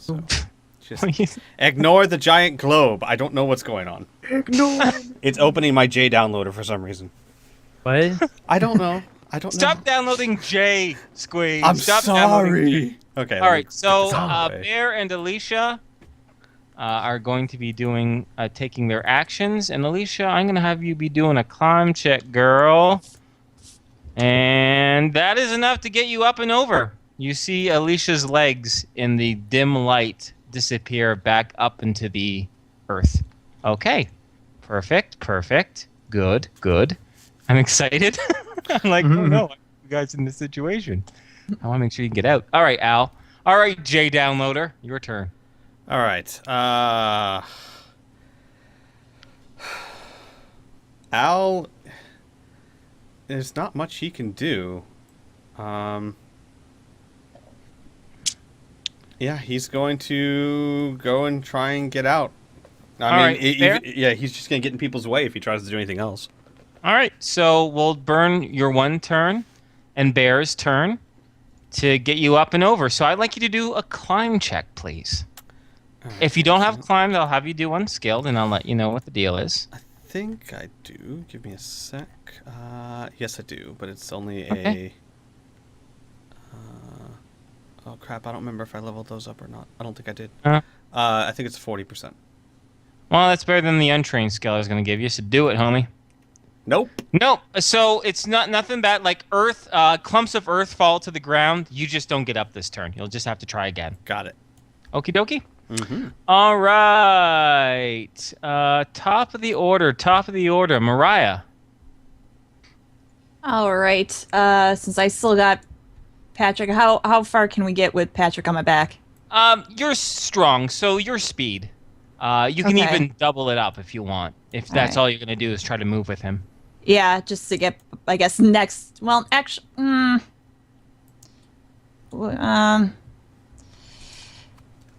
So just ignore the giant globe. I don't know what's going on. Ignore. It's opening my J downloader for some reason. What? I don't know. I don't know. Stop downloading J, Squeeze. I'm Stop downloading J. sorry. Okay. All let me right, get so this out of the way. Bear and Alicia are going to be doing taking their actions, and Alicia, I'm going to have you be doing a climb check, girl, and that is enough to get you up and over. You see Alicia's legs in the dim light disappear back up into the earth. Okay, perfect, good. I'm excited. I'm like, oh no, you guys in this situation. I want to make sure you can get out. All right, Al. All right, J Downloader, your turn. All right. Al, there's not much he can do. Yeah, he's going to go and try and get out. I mean, Fair. yeah, he's just going to get in people's way if he tries to do anything else. All right, so we'll burn your one turn and Bear's turn to get you up and over. So I'd like you to do a climb check, please. If you don't have climb, I'll have you do unskilled, and I'll let you know what the deal is. I think I do. Give me a sec. Yes, I do, but it's only Okay. oh crap! I don't remember if I leveled those up or not. I don't think I did. Uh-huh. I think it's 40%. Well, that's better than the untrained skill I was going to give you, so do it, homie. Nope. No, so it's nothing bad. Like earth, clumps of earth fall to the ground. You just don't get up this turn. You'll just have to try again. Got it. Okie dokie. Mm-hmm. All right. Top of the order. Mariah. All right. Since I still got Patrick, how far can we get with Patrick on my back? You're strong, so your speed. You can Okay. even double it up if you want. If that's all you're gonna do is try to move with him. Yeah, just to get, I guess, next. Well, actually,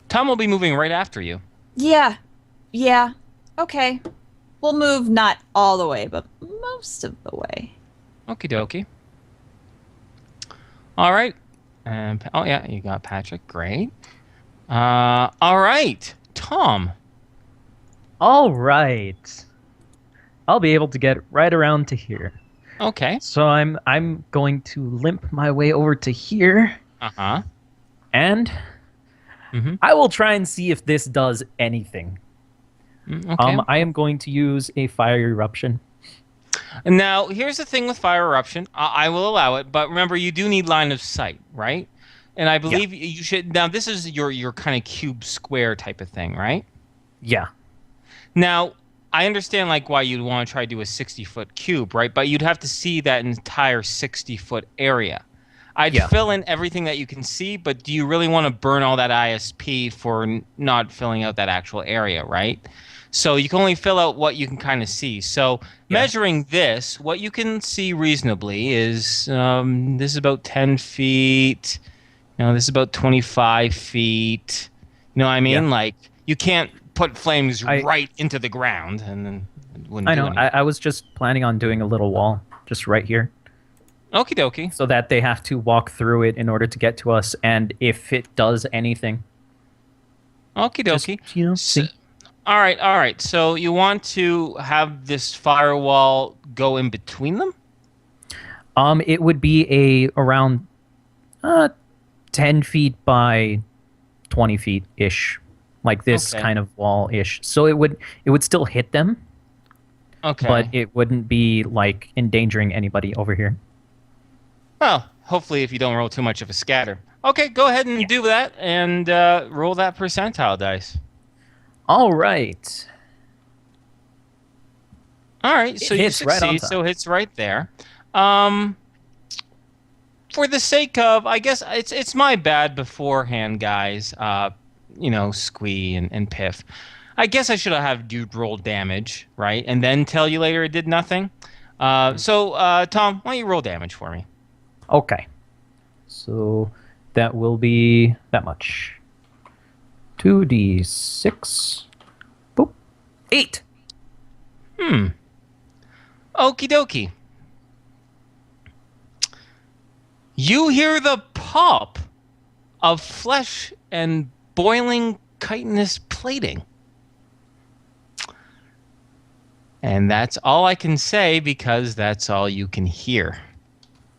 Tom will be moving right after you. yeah, okay. We'll move not all the way, but most of the way. Okie dokie. All right. And oh yeah, you got Patrick. Great. All right, Tom. All right. I'll be able to get right around to here. Okay. So I'm going to limp my way over to here, Uh-huh. and Mhm. I will try and see if this does anything. Okay. I am going to use a fire eruption. Now, here's the thing with fire eruption. I will allow it, but remember, you do need line of sight, right? And I believe you should. Now, this is your kind of cube square type of thing, right? Yeah. Now, I understand like why you'd want to try to do a 60-foot cube, right? But you'd have to see that entire 60-foot area. I'd fill in everything that you can see, but do you really want to burn all that ISP for not filling out that actual area, right? So you can only fill out what you can kind of see. So measuring this, what you can see reasonably is this is about 10 feet. You know, this is about 25 feet. You know what I mean? Yeah. Like, you can't put flames right into the ground, and then it wouldn't I do know. anything. I was just planning on doing a little wall just right here, Okie dokie. so that they have to walk through it in order to get to us. And if it does anything, Okie just, dokie. see. All right. So you want to have this firewall go in between them? It would be around 10 feet by 20 feet ish, like this Okay. kind of wall ish. So it would still hit them, Okay. but it wouldn't be like endangering anybody over here. Well, hopefully if you don't roll too much of a scatter. Okay, go ahead and do that and roll that percentile dice. All right. All right, so you hits right on succeed, top. so it's right there. For the sake of, I guess it's my bad beforehand, guys. You know, Squee and Piff. I guess I should have had you roll damage, right, and then tell you later it did nothing. So Tom, why don't you roll damage for me? Okay. So that will be that much. 2d6. Boop. 8. Okie dokie. You hear the pop of flesh and boiling chitinous plating. And that's all I can say because that's all you can hear.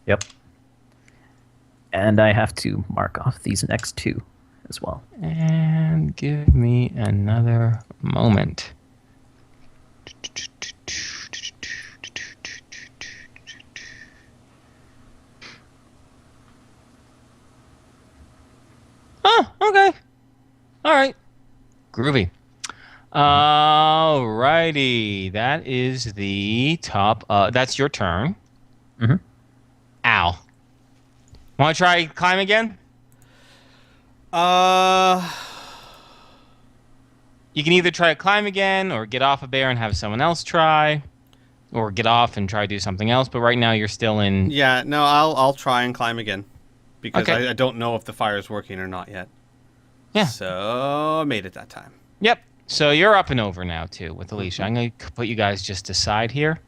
Yep. And I have to mark off these next 2 as well. And give me another moment. Oh, okay. All right. Groovy. Alrighty. That is the top. That's your turn. Mm-hmm. Ow. Want to try climb again? You can either try to climb again or get off a bear and have someone else try. Or get off and try to do something else. But right now you're still in... Yeah, no, I'll try and climb again. Because Okay. I don't know if the fire is working or not yet. Yeah. So, I made it that time. Yep. So you're up and over now, too, with Alicia. I'm going to put you guys just aside here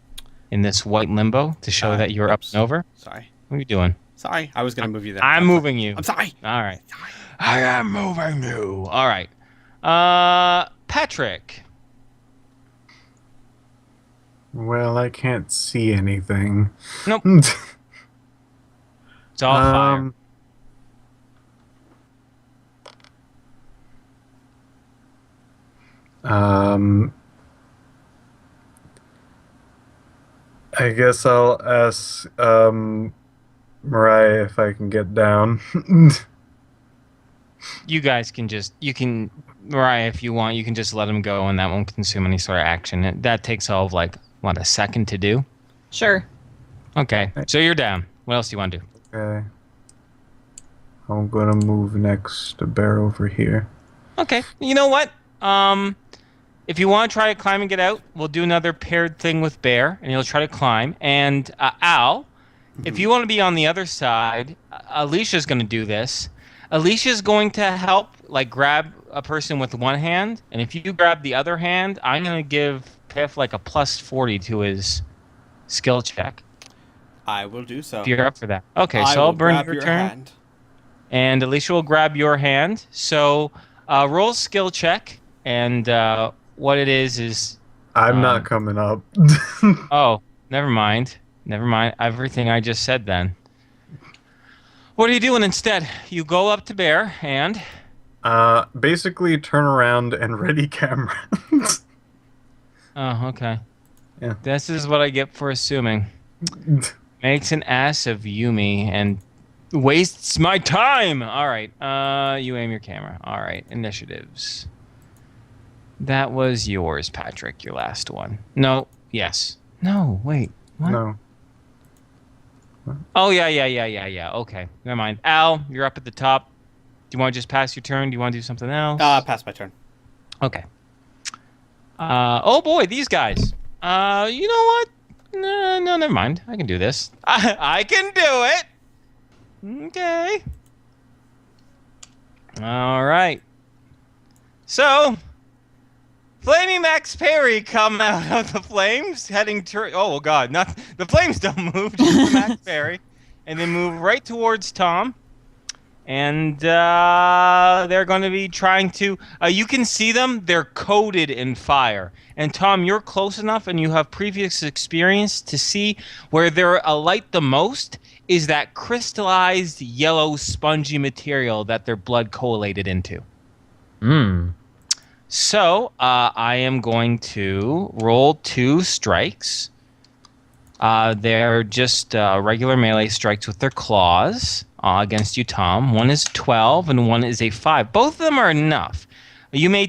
in this white limbo to show that you're oops. up and over. Sorry. What are you doing? Sorry, I was going to move you there. I'm moving you. I'm sorry. All right. I am moving you. All right. Patrick. Well, I can't see anything. Nope. It's all fire. I guess I'll ask Mariah if I can get down. You guys can just, Mariah, if you want, you can just let him go and that won't consume any sort of action. That takes all of like, what, a second to do? Sure. Okay, so you're down. What else do you want to do? Okay. I'm gonna move next to Bear over here. Okay, you know what? If you want to try to climb and get out, we'll do another paired thing with Bear, and he'll try to climb. And Al, if you want to be on the other side, Alicia's going to do this. Alicia's going to help, like, grab a person with one hand, and if you grab the other hand, I'm going to give Piff, like, a plus 40 to his skill check. I will do so. If you're up for that. Okay, so will I'll burn grab your your turn. hand. And Alicia will grab your hand. So roll a skill check, and what it is I'm not coming up. oh, never mind everything I just said then. What are you doing instead? You go up to Bear and basically turn around and ready camera. oh, okay. Yeah. This is what I get for assuming. Makes an ass of Yumi and wastes my time. All right. You aim your camera. All right. Initiatives. That was yours, Patrick, your last one. No. Yes. No, wait. What? No. Oh, yeah. Okay. Never mind. Al, you're up at the top. Do you want to just pass your turn? Do you want to do something else? Pass my turn. Okay. Oh, boy, these guys. You know what? No, never mind. I can do this. I can do it. Okay. All right. So, Flaming Max Perry come out of the flames, heading to... Oh, God. Not the flames don't move, just Max Perry. And they move right towards Tom. And they're going to be trying to... you can see them. They're coated in fire. And Tom, you're close enough and you have previous experience to see where they're alight the most is that crystallized yellow spongy material that their blood collated into. So I am going to roll 2 strikes. They're just regular melee strikes with their claws against you, Tom. One is 12 and one is a 5. Both of them are enough. You may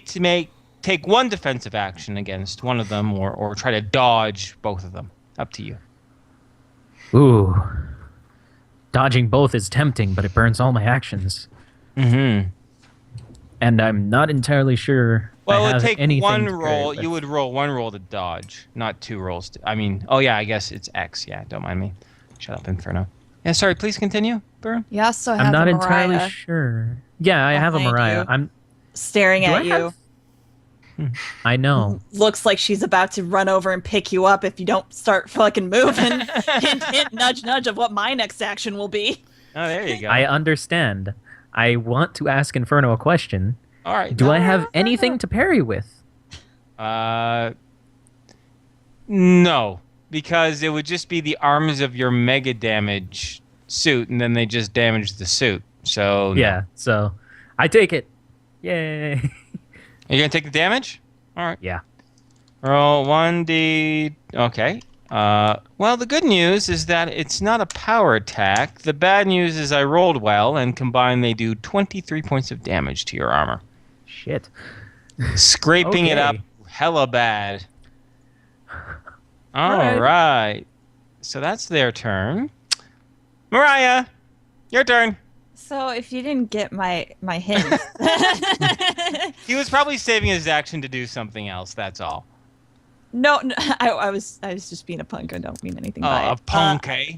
take one defensive action against one of them or try to dodge both of them. Up to you. Ooh. Dodging both is tempting, but it burns all my actions. Mm-hmm. And I'm not entirely sure. Well, I it would have take anything one to parry roll. with. You would roll one roll to dodge, not 2 rolls. Oh yeah, I guess it's X. Yeah, don't mind me. Shut up, Inferno. Yeah, sorry. Please continue, Burn. You also have I'm not a entirely Mariah sure. Yeah, I have a behind Mariah. you. I'm. staring Do at I you. have- I know. Looks like she's about to run over and pick you up if you don't start fucking moving. Hint, hint, nudge, nudge of what my next action will be. Oh, there you go. I understand. I want to ask Inferno a question. All right. Do I no, have no, no, anything to parry with? No, because it would just be the arms of your mega damage suit, and then they just damage the suit. So no. Yeah, so I take it. Yay. Are you gonna take the damage? All right. Yeah. Roll 1d. Okay. Well, the good news is that it's not a power attack. The bad news is I rolled well, and combined they do 23 points of damage to your armor. Shit. Scraping it up Okay. hella bad. All Alright. right. So that's their turn. Mariah, your turn. So if you didn't get my hint, He was probably saving his action to do something else. That's all. no, I was just being a punk. I don't mean anything by Oh, a it. punk, eh?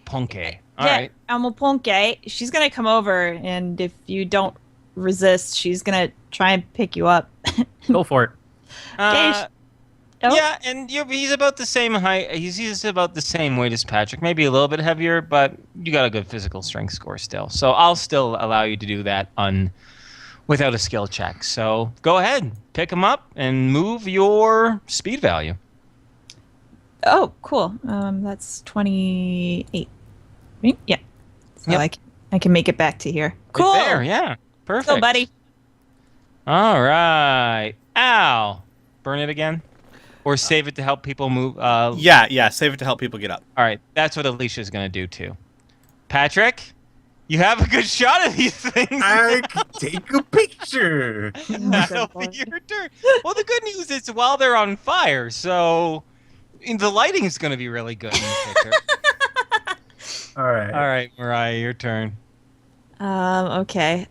Punk, eh? All Yeah, right. I'm a punk. She's gonna come over, and if you don't resist, she's gonna try and pick you up. Go for it. Uh, Oh. Yeah, and he's about the same height. He's about the same weight as Patrick. Maybe a little bit heavier, but you got a good physical strength score still. So I'll still allow you to do that without a skill check. So go ahead, pick him up, and move your speed value. Oh, cool. That's 28. Right? Yeah. So Yep. I can make it back to here. Cool. Right there, yeah. Perfect. Go, buddy. All right. Al, burn it again? Or save it to help people move? Yeah. Save it to help people get up. All right. That's what Alicia's going to do, too. Patrick, you have a good shot at these things. I can take a picture. That'll be your turn. Well, the good news is while they're on fire, so the lighting's going to be really good in the picture. All right. All right, Mariah, your turn. Okay.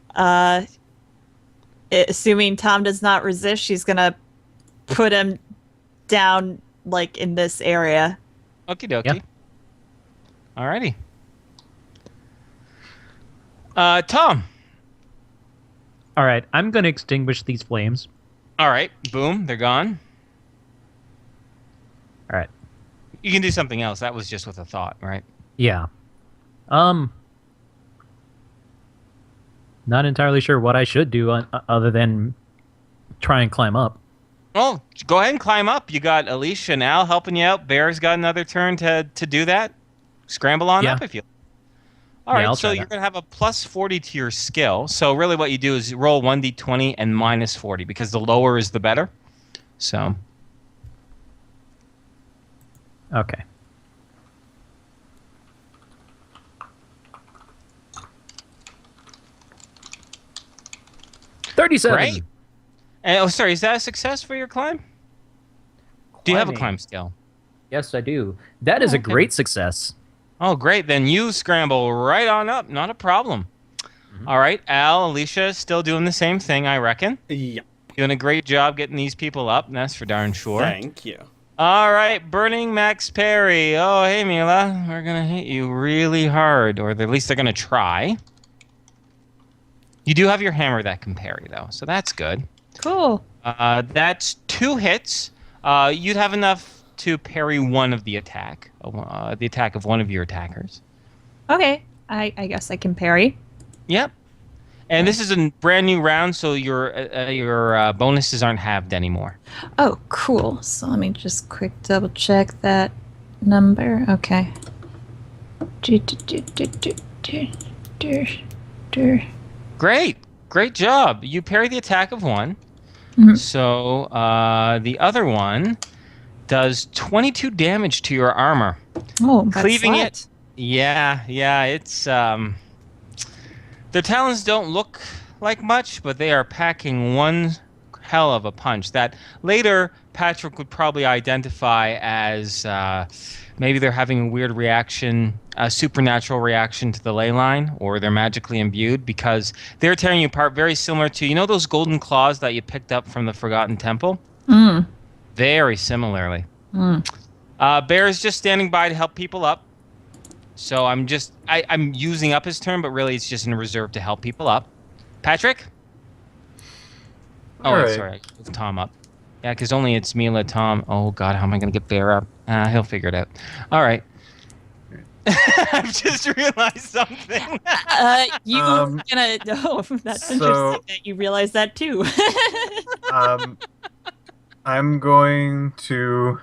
Assuming Tom does not resist, she's gonna put him down, like, in this area. Okie dokie. Yep. Alrighty. Tom. All right, I'm going to extinguish these flames. All right. Boom. They're gone. All right. You can do something else. That was just with a thought, right? Yeah. Not entirely sure what I should do other than try and climb up. Well, go ahead and climb up. You got Alicia and Al helping you out. Bear's got another turn to do that. Scramble on Yeah. up if you. All right, I'll so try you're that. going to have a plus 40 to your skill. So really what you do is roll 1d20 and minus 40 because the lower is the better. So, Okay. $37. Great. And, oh, sorry, is that a success for your climb? Do you have a Climbing. climb skill? Yes, I do. That is a okay. great success. Oh, great. Then you scramble right on up. Not a problem. All right, Al, Alicia, still doing the same thing, I reckon. Yeah. Doing a great job getting these people up. That's for darn sure. Thank you. All right, Burning Max Perry. Oh, hey, Mila. We're going to hit you really hard, or at least they're going to try. You do have your hammer that can parry, though, so that's good. Cool. That's 2 hits. You'd have enough to parry one of the attack of one of your attackers. Okay. I guess I can parry. Yep. And this is a brand new round, so your bonuses aren't halved anymore. Oh, cool. So let me just quick double check that number. Okay. Great job. You parry the attack of one. Mhm. So the other one does 22 damage to your armor. Oh, that's Cleaving light. it. Yeah. It's their talons don't look like much, but they are packing one hell of a punch that later Patrick would probably identify as maybe they're having a weird reaction, a supernatural reaction to the ley line, or they're magically imbued because they're tearing you apart very similar to, you know, those golden claws that you picked up from the Forgotten Temple? Mm. Very similarly. Mm. Bear is just standing by to help people up. So I'm using up his turn, but really it's just in reserve to help people up. Patrick? Oh, All right. sorry. I moved Tom up. Yeah, because only it's Mila, Tom. Oh, God, how am I going to get Bear up? He'll figure it out. All right. I've just realized something. You gonna? Oh, that's so- interesting that you realize that too. I'm going to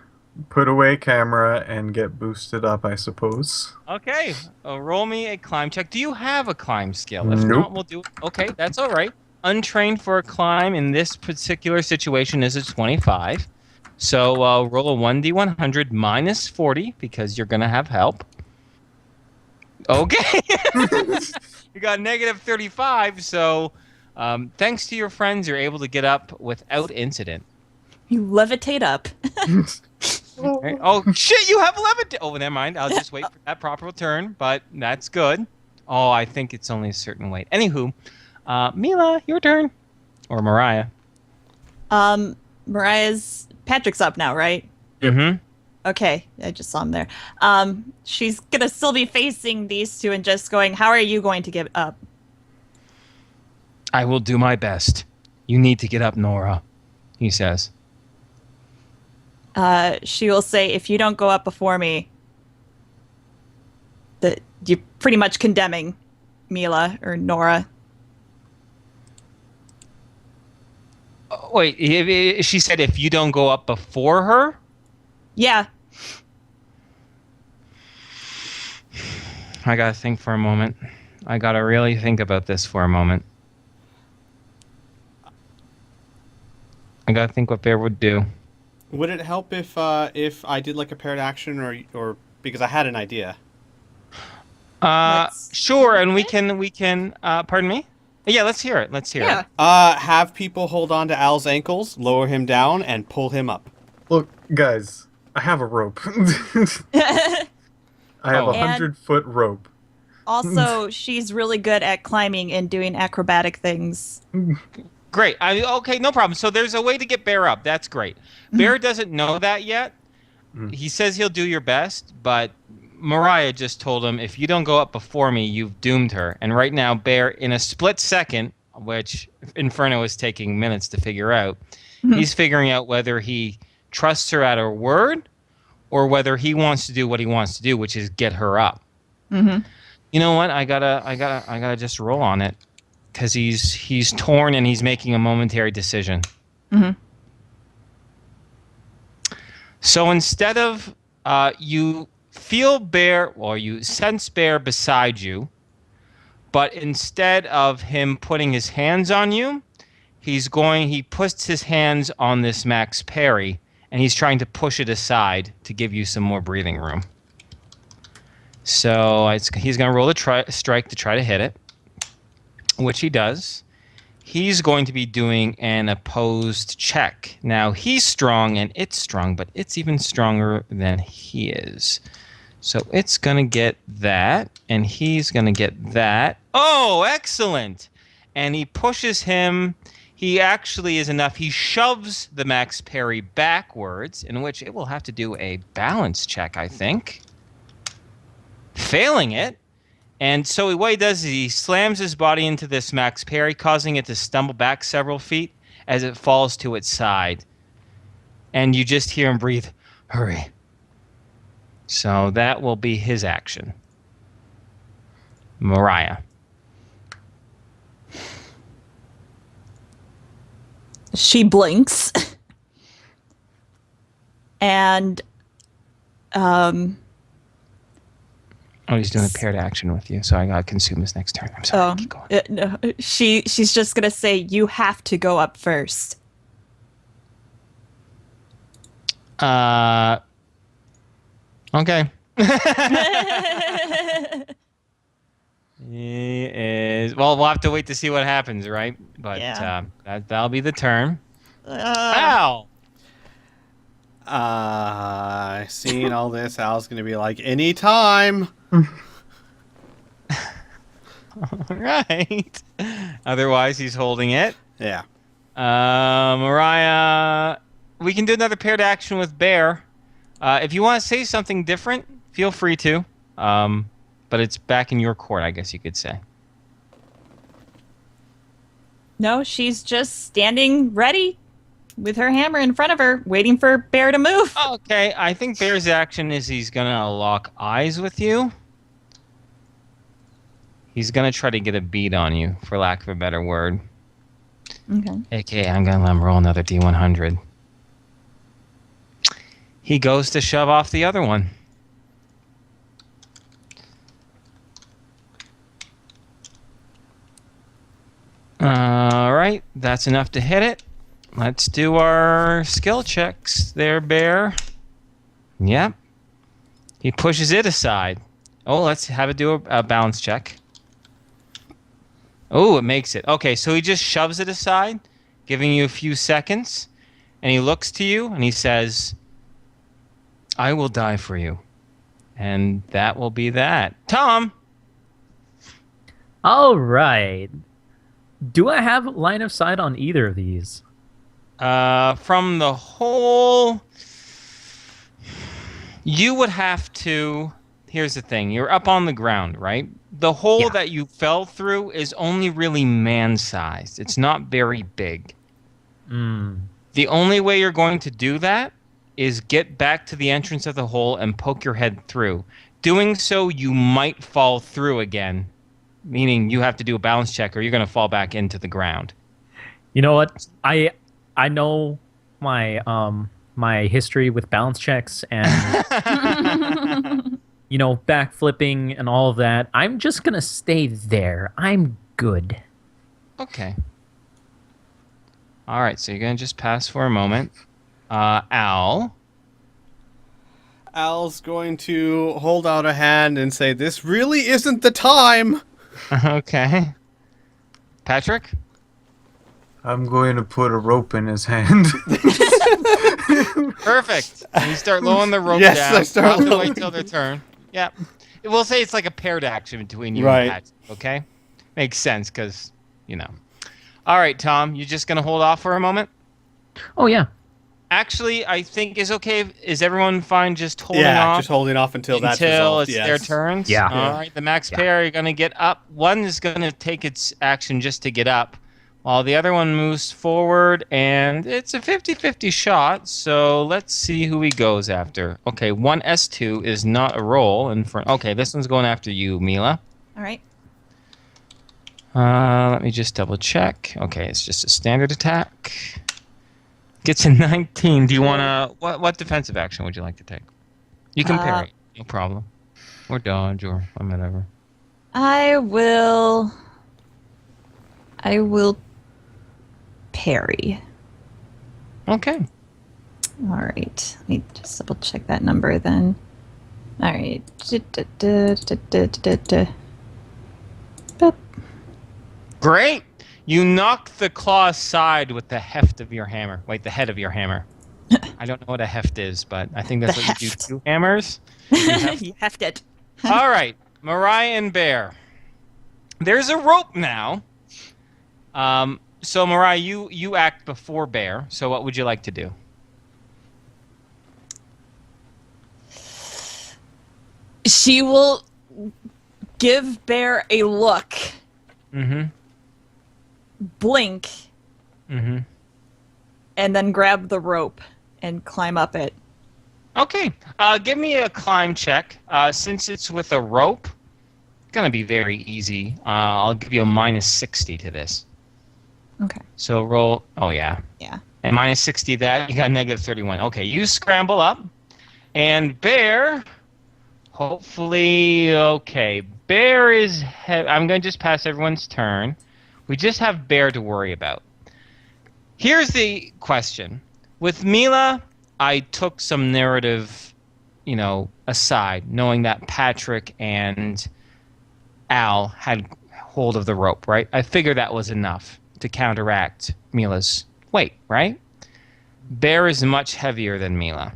put away camera and get boosted up, I suppose. Okay, roll me a climb check. Do you have a climb skill? If Nope. not, we'll do. Okay, that's all right. Untrained for a climb in this particular situation is a 25. So roll a 1d100 minus 40 because you're gonna have help. Okay. You got negative 35. So thanks to your friends, you're able to get up without incident. You levitate up. Right. Oh shit! You have 11. Oh, never mind. I'll just wait for that proper turn. But that's good. Oh, I think it's only a certain weight. Anywho, Mila, your turn, or Mariah. Patrick's up now, right? Mm-hmm. Okay, I just saw him there. She's gonna still be facing these two and just going, "How are you going to get up?" I will do my best. You need to get up, Nora. He says. She will say, "If you don't go up before me, that you're pretty much condemning Mila or Nora." Wait, she said if you don't go up before her? Yeah. I gotta think for a moment. I gotta really think about this for a moment. I gotta think what Bear would do. Would it help if I did like a paired action or because I had an idea? Sure, and we can. Pardon me. Yeah, let's hear it. Let's hear it. Have people hold on to Al's ankles, lower him down, and pull him up. Look, guys, I have a rope. I have Oh. a 100-foot rope. Also, she's really good at climbing and doing acrobatic things. Great. Okay, no problem. So there's a way to get Bear up. That's great. Bear doesn't know that yet. He says he'll do your best, but Mariah just told him, if you don't go up before me, you've doomed her. And right now, Bear, in a split second, which Inferno is taking minutes to figure out, he's figuring out whether he trusts her at her word or whether he wants to do what he wants to do, which is get her up. Mm-hmm. You know what? I gotta just roll on it because he's torn and he's making a momentary decision. Mm-hmm. So instead of you feel Bear, or you sense Bear beside you, but instead of him putting his hands on you, he puts his hands on this Max Parry, and he's trying to push it aside to give you some more breathing room. So he's going to roll a strike to try to hit it, which he does. He's going to be doing an opposed check. Now, he's strong and it's strong, but it's even stronger than he is. So it's going to get that, and he's going to get that. Oh, excellent! And he pushes him. He actually is enough. He shoves the Max Parry backwards, in which it will have to do a balance check, I think. Failing it. And so what he does is he slams his body into this Max Parry, causing it to stumble back several feet as it falls to its side. And you just hear him breathe, hurry. So that will be his action. Mariah. She blinks. And Oh, he's doing a paired action with you, so I gotta consume his next turn. I'm sorry. Keep going. no, she's just gonna say, "You have to go up first." Okay. He is. Well, we'll have to wait to see what happens, right? But Yeah. that'll be the turn. Ow! Seeing all this, Al's gonna be like, anytime. Right. Otherwise, he's holding it. Yeah. Mariah, we can do another paired action with Bear. If you want to say something different, feel free to. But it's back in your court, I guess you could say. No, she's just standing ready with her hammer in front of her, waiting for Bear to move. Okay, I think Bear's action is he's gonna lock eyes with you. He's gonna try to get a beat on you, for lack of a better word. Okay. AKA, I'm gonna let him roll another D100. He goes to shove off the other one. All right, that's enough to hit it. Let's do our skill checks there, Bear. Yep. He pushes it aside. Oh, let's have it do a balance check. Oh, it makes it. Okay, so he just shoves it aside, giving you a few seconds, and he looks to you and he says, I will die for you. And that will be that. Tom! All right. Do I have line of sight on either of these? From the hole, you would have to... Here's the thing. You're up on the ground, right? The hole that you fell through is only really man-sized. It's not very big. The only way you're going to do that is get back to the entrance of the hole and poke your head through. Doing so, you might fall through again, meaning you have to do a balance check or you're going to fall back into the ground. You know what? I know my my history with balance checks and backflipping and all of that. I'm just going to stay there. I'm good. Okay. All right, so you're going to just pass for a moment. Al. Al's going to hold out a hand and say, "This really isn't the time." Okay. Patrick? I'm going to put a rope in his hand. Perfect. And you start lowering the rope Yes, down. I start Probably lowering- wait till their turn. Yeah. We'll say it's like a paired action between you Right. and Patrick, okay? Makes sense because, All right, Tom, you just going to hold off for a moment? Oh, yeah. Actually, I think is okay. Is everyone fine just holding Yeah, off? just holding off until that's resolved. it's Yes. their turns? Yeah. All right, the max pair are going to get up. One is going to take its action just to get up, while the other one moves forward, and it's a 50-50 shot, so let's see who he goes after. Okay, 1S2 is not a roll in front. Okay, this one's going after you, Mila. All right. Let me just double check. Okay, it's just a standard attack. Gets a 19. Do you want to... What defensive action would you like to take? You can parry. No problem. Or dodge or whatever. I will parry. Okay. All right. Let me just double check that number then. All right. Boop. Great. You knock the claw aside with the heft of your hammer. Wait, the head of your hammer. I don't know what a heft is, but I think that's The what you do. heft. 2 hammers. You heft it. All right, Mariah and Bear. There's a rope now. So Mariah, you act before Bear. So what would you like to do? She will give Bear a look, Mm-hmm. blink, Mm-hmm. and then grab the rope and climb up it. Okay. Give me a climb check. Since it's with a rope, it's gonna be very easy. I'll give you a -60 to this. Okay. So roll. Oh yeah. Yeah. And -60 that you got -31. Okay, you scramble up, and Bear. Hopefully, okay. Bear is. I'm gonna just pass everyone's turn. We just have Bear to worry about. Here's the question: with Mila, I took some narrative, aside, knowing that Patrick and Al had hold of the rope. Right? I figured that was enough to counteract Mila's weight. Right? Bear is much heavier than Mila.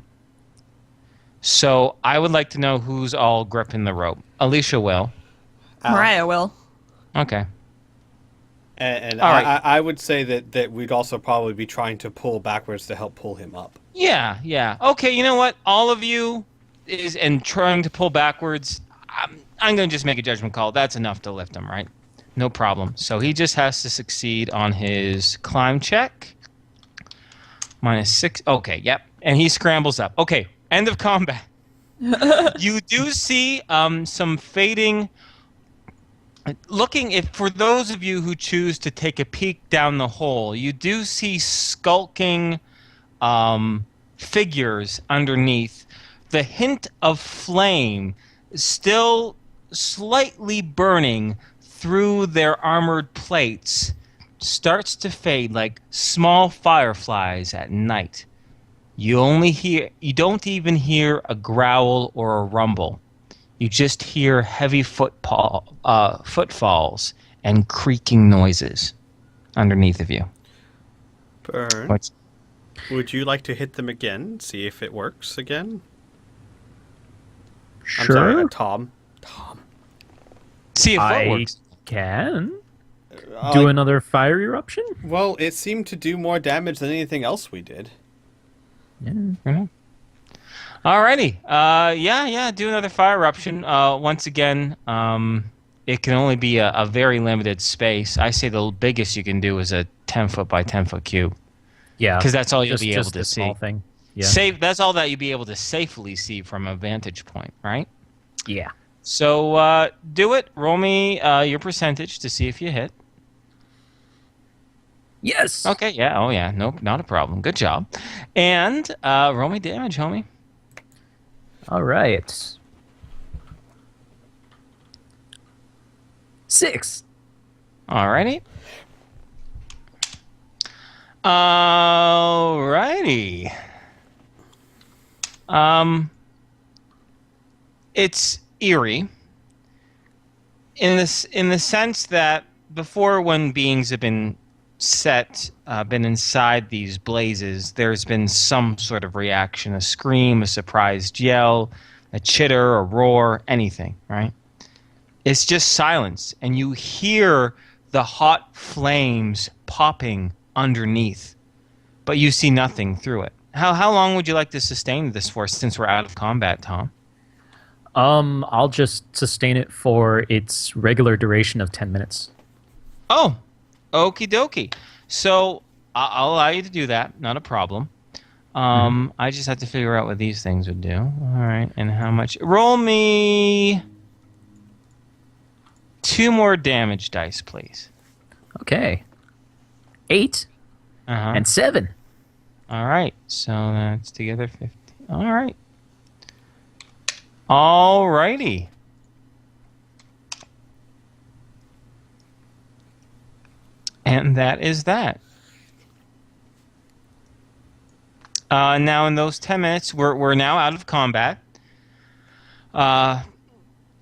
So I would like to know who's all gripping the rope. Alicia will. Mariah will. Okay. And All right. I would say that we'd also probably be trying to pull backwards to help pull him up. Yeah. Okay, you know what? All of you trying to pull backwards. I'm going to just make a judgment call. That's enough to lift him, right? No problem. So he just has to succeed on his climb check. -6. Okay, yep. And he scrambles up. Okay, end of combat. You do see some fading Looking, if for those of you who choose to take a peek down the hole, you do see skulking figures underneath. The hint of flame still slightly burning through their armored plates starts to fade like small fireflies at night. You don't even hear a growl or a rumble. You just hear heavy footfalls and creaking noises underneath of you. Burn. What's- Would you like to hit them again? See if it works again? I'm Sure. sorry, Tom. See if I it works. can Uh, do another fire eruption. Well, it seemed to do more damage than anything else we did. Yeah. Alrighty. Yeah. Do another fire eruption. Once again, it can only be a very limited space. I say the biggest you can do is a 10-foot by 10-foot cube, Yeah. because that's all you'll be able just to a see. small thing. Yeah. That's all that you'll be able to safely see from a vantage point, right? Yeah. So do it. Roll me your percentage to see if you hit. Yes. Okay. Yeah. Oh yeah. Nope. Not a problem. Good job. And roll me damage, homie. All right. 6. Alrighty. Alrighty. It's eerie in the sense that before, when beings have been been inside these blazes, there's been some sort of reaction, a scream, a surprised yell, a chitter, a roar, anything, right? It's just silence, and you hear the hot flames popping underneath, but you see nothing through it. How long would you like to sustain this for, since we're out of combat, Tom? I'll just sustain it for its regular duration of 10 minutes. Oh, okie dokie. So I'll allow you to do that. Not a problem. I just have to figure out what these things would do. All right, and how much? Roll me 2 more damage dice, please. Okay. 8 Uh-huh. and 7. All right, so that's together 50. All right. All righty. And that is that. Now, in those 10 minutes, we're now out of combat.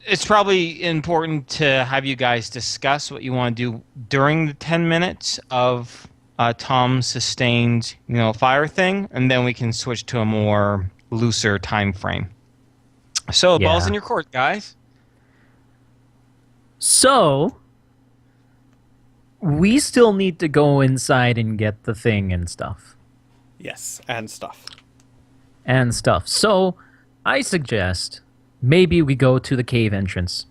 It's probably important to have you guys discuss what you want to do during the 10 minutes of Tom's sustained, fire thing, and then we can switch to a more looser time frame. So, balls Yeah. in your court, guys. So, we still need to go inside and get the thing and stuff. Yes, and stuff. So, I suggest maybe we go to the cave entrance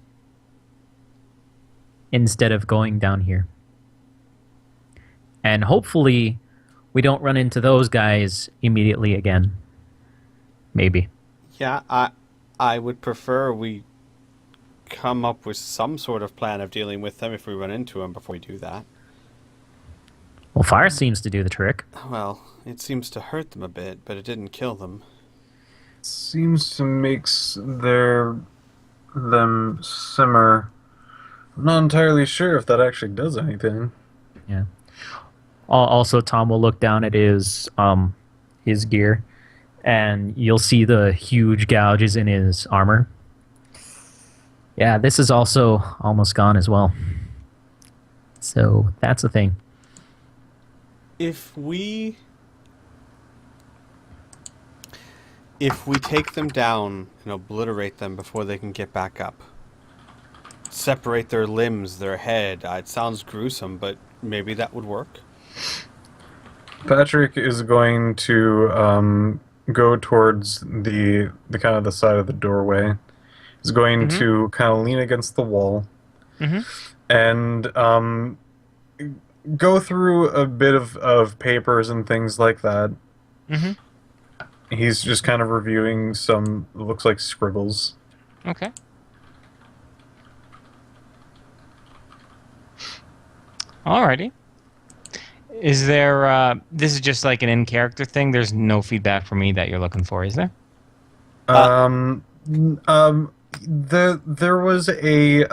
instead of going down here. And hopefully, we don't run into those guys immediately again. Maybe. Yeah, I would prefer we come up with some sort of plan of dealing with them if we run into them before we do that. Well, fire seems to do the trick. Well, it seems to hurt them a bit, but it didn't kill them. Seems to make them simmer. I'm not entirely sure if that actually does anything. Yeah. Also, Tom will look down at his gear, and you'll see the huge gouges in his armor. Yeah, this is also almost gone as well. So that's the thing. If we take them down and obliterate them before they can get back up, separate their limbs, their head, it sounds gruesome, but maybe that would work. Patrick is going to go towards the kind of the side of the doorway. He's going to kind of lean against the wall and go through a bit of papers and things like that. He's just kind of reviewing some, looks like scribbles. Okay. Alrighty. Is there? This is just like an in-character thing. There's no feedback from me that you're looking for, is there? There was a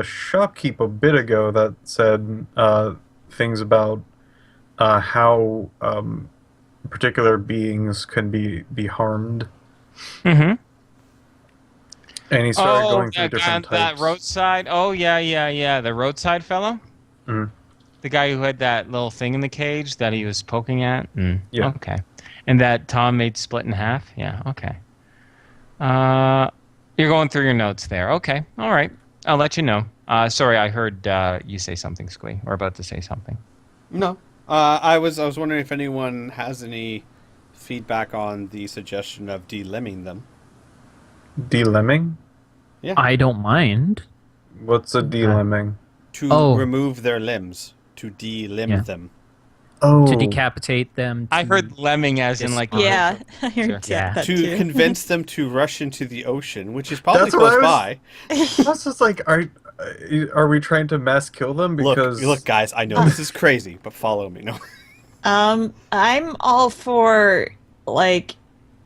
shopkeep a bit ago that said things about how particular beings can be harmed, Mm-hmm. and he started going through that different guy, that types. roadside. Oh yeah. The roadside fellow. Mhm. The guy who had that little thing in the cage that he was poking at. Yeah. Okay. And that Tom made split in half. Yeah. Okay. You're going through your notes there. Okay. All right. I'll let you know. Sorry, I heard you say something, Squee, or about to say something. No. I was wondering if anyone has any feedback on the suggestion of de-limbing them. De-lemming? I don't mind. What's a de-lemming? To remove their limbs. To de-limb them. Oh, To decapitate them. I to- heard lemming as in like Yeah, I heard Sure. that To too. convince them to rush into the ocean, which is probably That's what close I by. I was just like, are we trying to mass kill them? Because Look, guys, I know this is crazy, but follow me. No. I'm all for, like,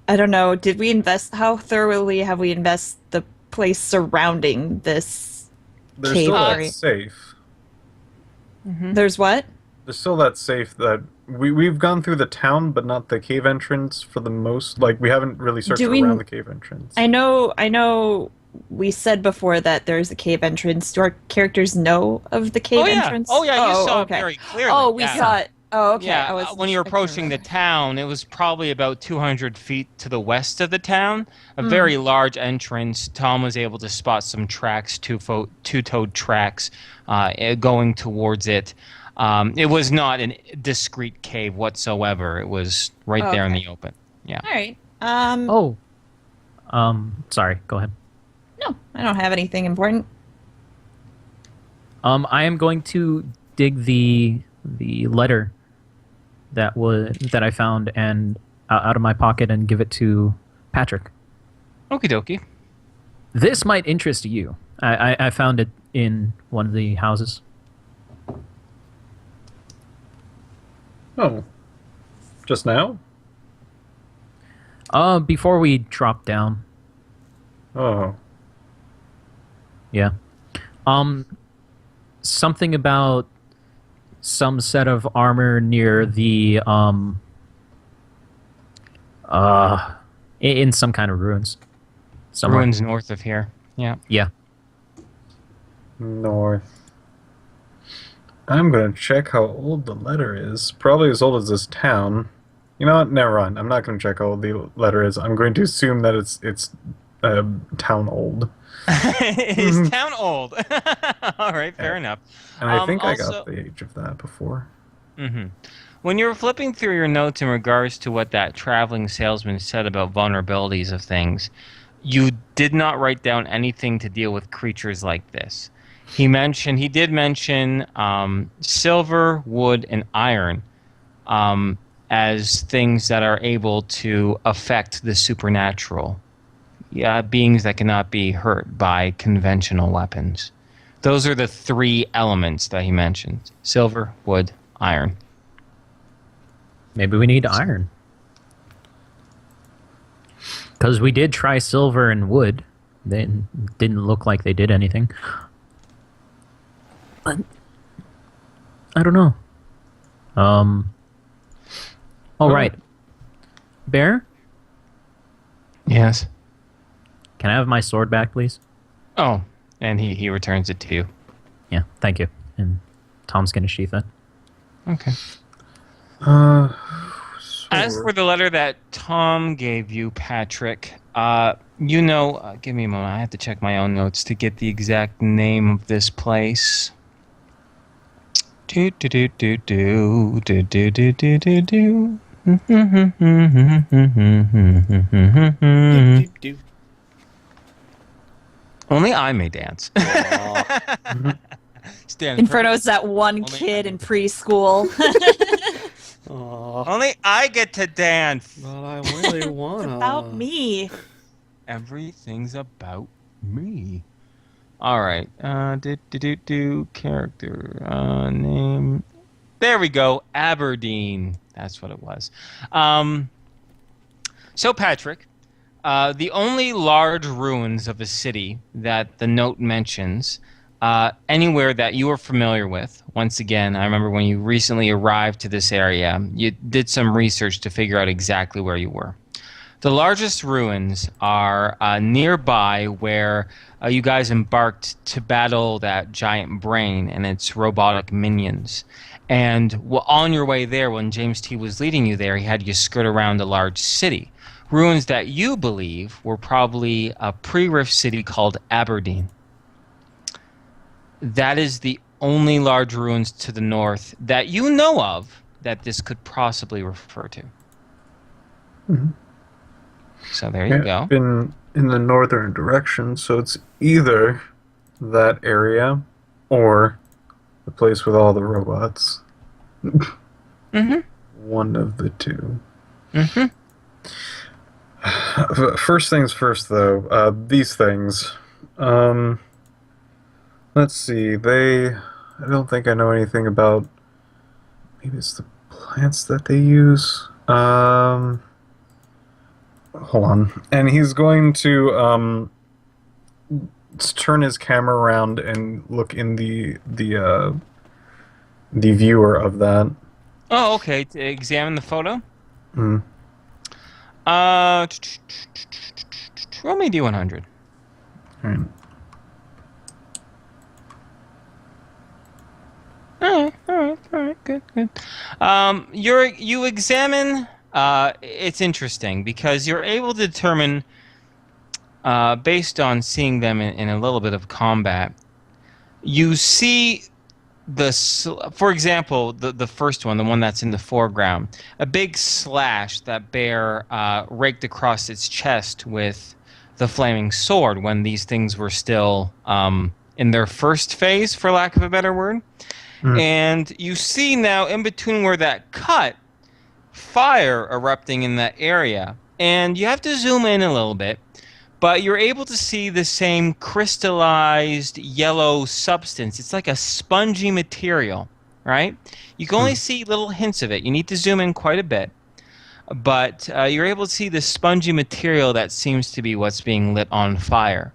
I don't know, did we invest, how thoroughly have we invested the place surrounding this they're cave still that area? safe. There's what? They're still that safe that we've gone through the town, but not the cave entrance for the most. Like we haven't really searched Do we- around the cave entrance. I know we said before that there's a cave entrance. Do our characters know of the cave entrance? Oh yeah, you saw okay. it very clearly. Oh, we yeah. saw it. Oh, okay. Yeah, I was when you're approaching the town, it was probably about 200 feet to the west of the town. A very large entrance. Tom was able to spot some tracks, two-toed tracks, going towards it. It was not a discreet cave whatsoever. It was right there in the open. Yeah. All right. Sorry, go ahead. No, I don't have anything important. I am going to dig the letter that I found and out of my pocket and give it to Patrick. Okie dokie. This might interest you. I found it in one of the houses. Oh, just now? Before we dropped down. Oh, Yeah. Something about some set of armor near the in some kind of ruins. Somewhere. Ruins north of here. Yeah. Yeah. north. I'm gonna check how old the letter is. Probably as old as this town. You know what? Never mind. I'm not gonna check how old the letter is. I'm going to assume that it's town old. Is town old? All right, fair enough. And I think I also- got the age of that before. When you were flipping through your notes in regards to what that traveling salesman said about vulnerabilities of things, you did not write down anything to deal with creatures like this. He did mention silver, wood, and iron as things that are able to affect the supernatural. Yeah, beings that cannot be hurt by conventional weapons. Those are the three elements that he mentioned: silver, wood, iron. Maybe we need iron. Because we did try silver and wood. They didn't look like they did anything. But I don't know. All right. Bear, Yes. can I have my sword back, please? Oh, and he returns it to you. Yeah, thank you. And Tom's gonna sheath it. Okay. Uh, As for the letter that Tom gave you, Patrick, give me a moment. I have to check my own notes to get the exact name of this place. Do do do do do do do do do do do. Do. Only I may dance. Aw. Stand Inferno's that one Only- kid in preschool. Aw. Only I get to dance. But I really wanna. About me. Everything's about me. All right. Character name. There we go. Aberdeen. That's what it was. So Patrick, the only large ruins of a city that the note mentions, anywhere that you are familiar with. Once again, I remember when you recently arrived to this area, you did some research to figure out exactly where you were. The largest ruins are nearby where you guys embarked to battle that giant brain and its robotic minions. And on your way there, when James T was leading you there, he had you skirt around a large city. Ruins that you believe were probably a pre-Rift city called Aberdeen. That is the only large ruins to the north that you know of that this could possibly refer to. Mm-hmm. So there you go. In the northern direction, so it's either that area or the place with all the robots. Mm-hmm. One of the two. Mm-hmm. First things first, though. These things. Let's see. I don't think I know anything about. Maybe it's the plants that they use. Hold on. And he's going to turn his camera around and look in the viewer of that. Oh, okay. To examine the photo. Mm. Roll me D100. Right. All right, good. You examine. It's interesting because you're able to determine, based on seeing them in a little bit of combat, you see for example, the first one, the one that's in the foreground, a big slash that bear raked across its chest with the flaming sword when these things were still in their first phase, for lack of a better word. Mm. And you see now in between where that cut, fire erupting in that area. And you have to zoom in a little bit, but you're able to see the same crystallized yellow substance. It's like a spongy material, right? You can only see little hints of it. You need to zoom in quite a bit. But you're able to see the spongy material that seems to be what's being lit on fire.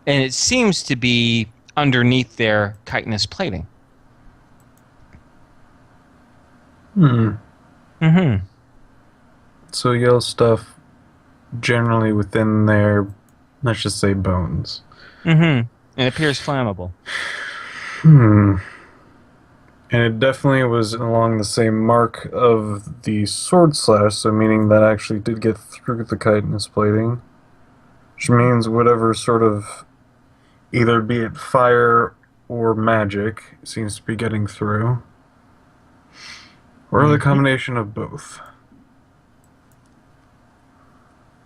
And it seems to be underneath their chitinous plating. Mm-hmm. So yellow stuff generally within their, let's just say, bones. Mm-hmm. It appears flammable. And it definitely was along the same mark of the sword slash, so meaning that actually did get through the chitinous plating. Which means whatever sort of, either be it fire or magic, seems to be getting through. Or the combination of both.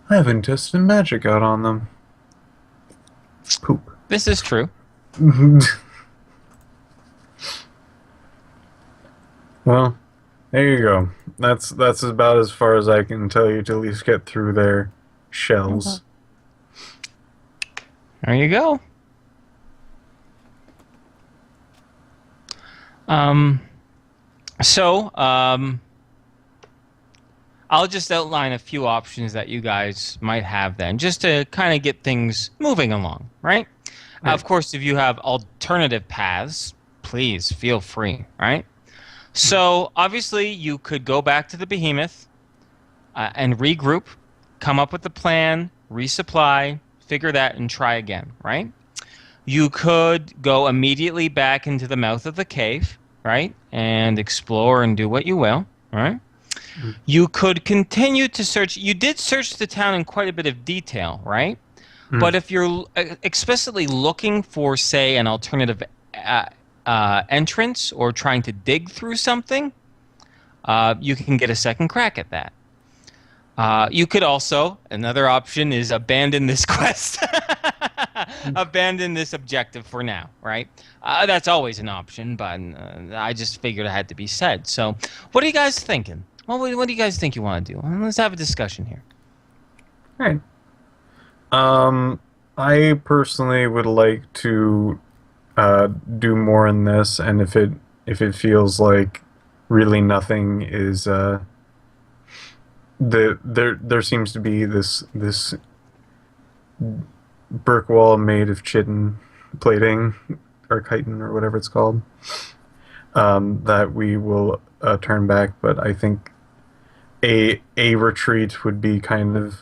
I haven't tested magic out on them. Poop. This is true. Well, there you go. That's about as far as I can tell you to at least get through their shells. There you go. I'll just outline a few options that you guys might have then, just to kind of get things moving along, right? Right. Of course, if you have alternative paths, please feel free, right? So, obviously, you could go back to the behemoth and regroup, come up with a plan, resupply, figure that, and try again, right? You could go immediately back into the mouth of the cave, right? And explore and do what you will, right? Mm-hmm. You could continue to search. You did search the town in quite a bit of detail, right? Mm-hmm. But if you're explicitly looking for, say, an alternative entrance or trying to dig through something, you can get a second crack at that. You could also, another option is abandon this quest. Abandon this objective for now, right? That's always an option, but I just figured it had to be said. So, what are you guys thinking? What do you guys think you want to do? Let's have a discussion here. All right. I personally would like to do more in this, and if it feels like really nothing is there seems to be this brick wall made of chitin plating or chitin or whatever it's called, that we will turn back. But I think a retreat would be kind of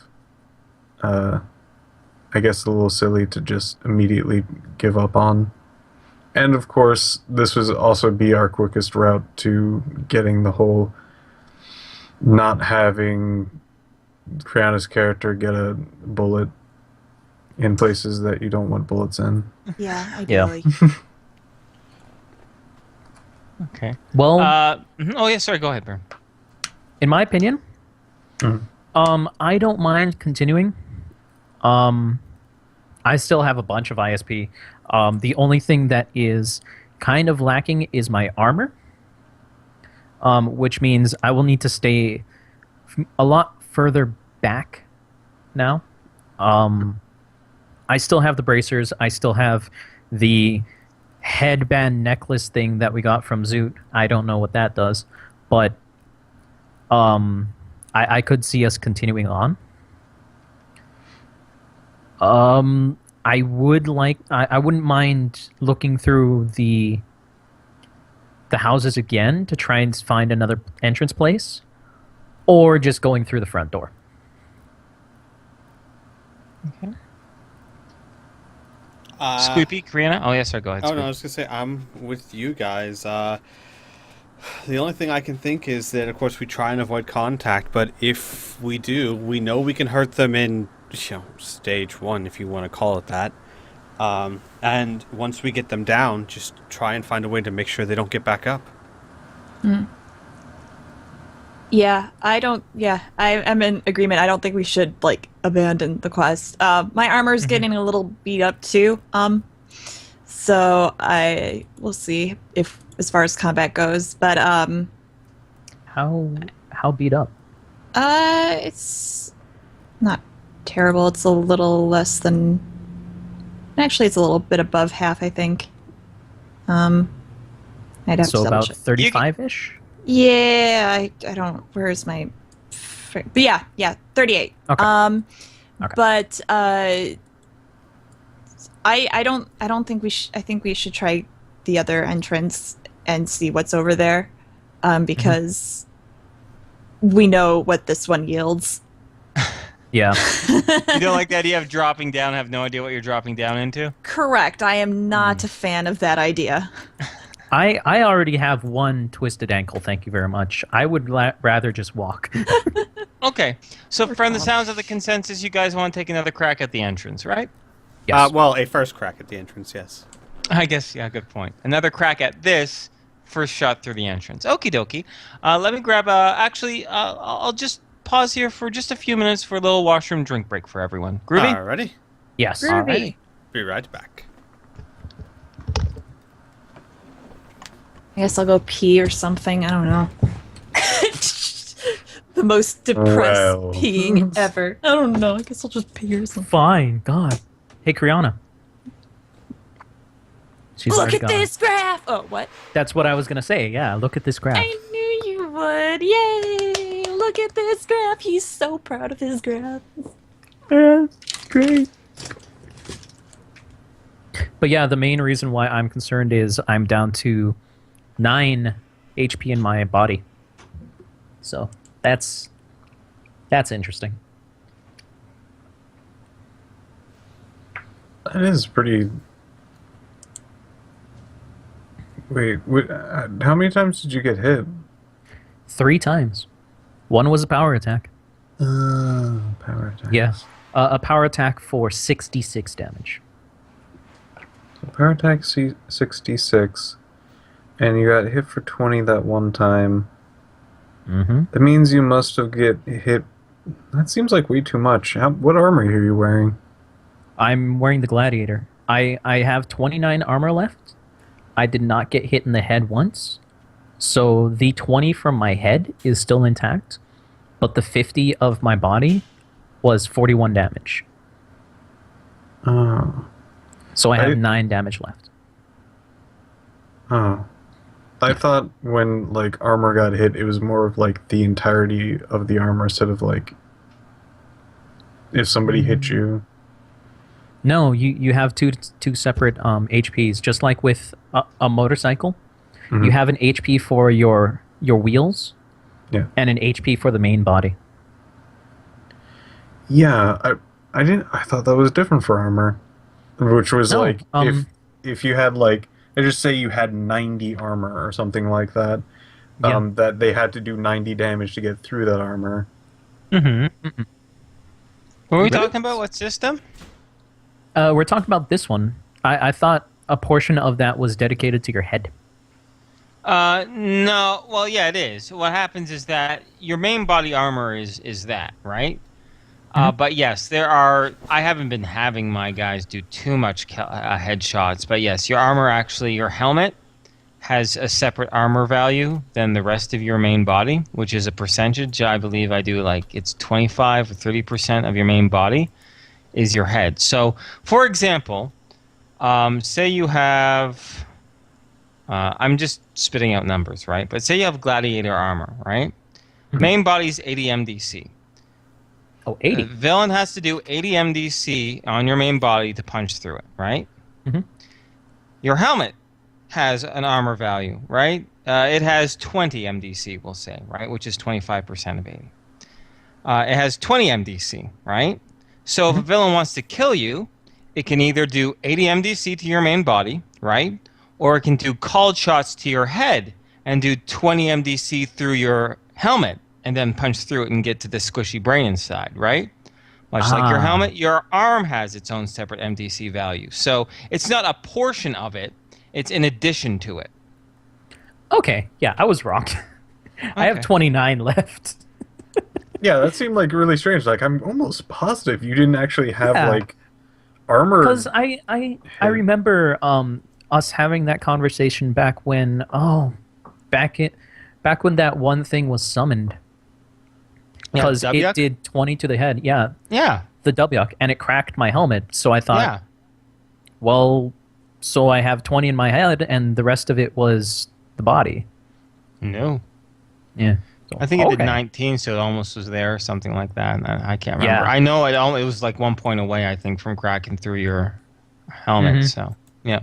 I guess a little silly to just immediately give up on. And of course, this would also be our quickest route to getting the whole not having Kriana's character get a bullet in places that you don't want bullets in. Yeah, ideally. Okay. Well, Oh yeah, sorry. Go ahead, Bern. in my opinion, I don't mind continuing. I still have a bunch of ISP. The only thing that is kind of lacking is my armor, which means I will need to stay a lot further back now. I still have the bracers. I still have the headband necklace thing that we got from Zoot. I don't know what that does, but I could see us continuing on. I wouldn't mind looking through the houses again to try and find another entrance place, or just going through the front door. Okay. Squeepy, Kriana? Oh, yes, sorry, go ahead. Oh, no, Squeepy. I was going to say, I'm with you guys. The only thing I can think is that, of course, we try and avoid contact, but if we do, we know we can hurt them in, stage 1, if you want to call it that. And once we get them down, just try and find a way to make sure they don't get back up. Yeah, I'm in agreement. I don't think we should, abandon the quest. My armor's getting a little beat up, too. So we'll see if, as far as combat goes, but, How beat up? it's not terrible. It's a little less than, actually, it's a little bit above half, I think. I'd have to So double about check. 35-ish? Yeah, I don't. Where's my? But yeah, 38. Okay. Okay. But I don't think we should. I think we should try the other entrance and see what's over there, because we know what this one yields. Yeah. You don't like the idea of dropping down, have no idea what you're dropping down into? Correct. I am not a fan of that idea. I already have one twisted ankle, thank you very much. I would rather just walk. Okay, so from the sounds of the consensus, you guys want to take another crack at the entrance, right? Yes. Well, a first crack at the entrance, yes. I guess, yeah, good point. Another crack at this first shot through the entrance. Okie dokie. Let me grab, I'll just pause here for just a few minutes for a little washroom drink break for everyone. Groovy? Ready? Yes. Groovy. Be right back. I guess I'll go pee or something. I don't know. The most depressed Well. peeing ever. I don't know. I guess I'll just pee or something. Fine. God. Hey, Kriana. She's Look already at gone. this graph! Oh, what? That's what I was going to say. Yeah, look at this graph. I knew you would. Yay! Look at this graph. He's so proud of his graph. Yeah, great. But yeah, the main reason why I'm concerned is I'm down to 9 HP in my body. So that's interesting. That is pretty. Wait, how many times did you get hit? 3 times. One was a power attack. Power attack. Yeah. A power attack for 66 damage. So power attack 66, and you got hit for 20 that one time. Mm-hmm. That means you must have get hit. That seems like way too much. What armor are you wearing? I'm wearing the Gladiator. I have 29 armor left. I did not get hit in the head once. So the 20 from my head is still intact, but the 50 of my body was 41 damage. Oh. So I have I- 9 damage left. Oh. I thought when like armor got hit, it was more of like the entirety of the armor instead of like if somebody hit you. No, you have two separate HPs, just like with a motorcycle. Mhm. You have an HP for your wheels, Yeah. and an HP for the main body. Yeah, I didn't. I thought that was different for armor, which was No, like if you had like I just say you had 90 armor or something like that, Yeah. that they had to do 90 damage to get through that armor. Mm-hmm. What were we But talking about? What system? We're talking about this one. I thought a portion of that was dedicated to your head. No. Well, yeah, it is. What happens is that your main body armor is that, right? But yes, there are. I haven't been having my guys do too much headshots, but yes, your armor actually, your helmet has a separate armor value than the rest of your main body, which is a percentage. I believe I do like it's 25 or 30% of your main body is your head. So, for example, say you have. I'm just spitting out numbers, right? But say you have gladiator armor, right? Main body's 80 MDC. Oh, 80. The villain has to do 80 MDC on your main body to punch through it, right? Mhm. Your helmet has an armor value, right? It has 20 MDC, we'll say, right? Which is 25% of 80. It has 20 MDC, right? So if a villain wants to kill you, it can either do 80 MDC to your main body, right? Or it can do called shots to your head and do 20 MDC through your helmet and then punch through it and get to the squishy brain inside, right? Much like your helmet, your arm has its own separate MDC value. So it's not a portion of it, it's in addition to it. Okay, yeah, I was wrong. I have Okay. 29 left. Yeah, that seemed like really strange. Like I'm almost positive you didn't actually have Yeah. like armor. Because I remember us having that conversation back when back when that one thing was summoned. Because it Wyak? did 20 to the head. Yeah, Yeah. the Wyak, and it cracked my helmet. So I thought, Yeah. well, so I have 20 in my head, and the rest of it was the body. No. Yeah. So, I think it did okay. 19, so it almost was there, or something like that. And I can't remember. Yeah. I know it was like 1 point away, I think, from cracking through your helmet. Mhm. So, yeah.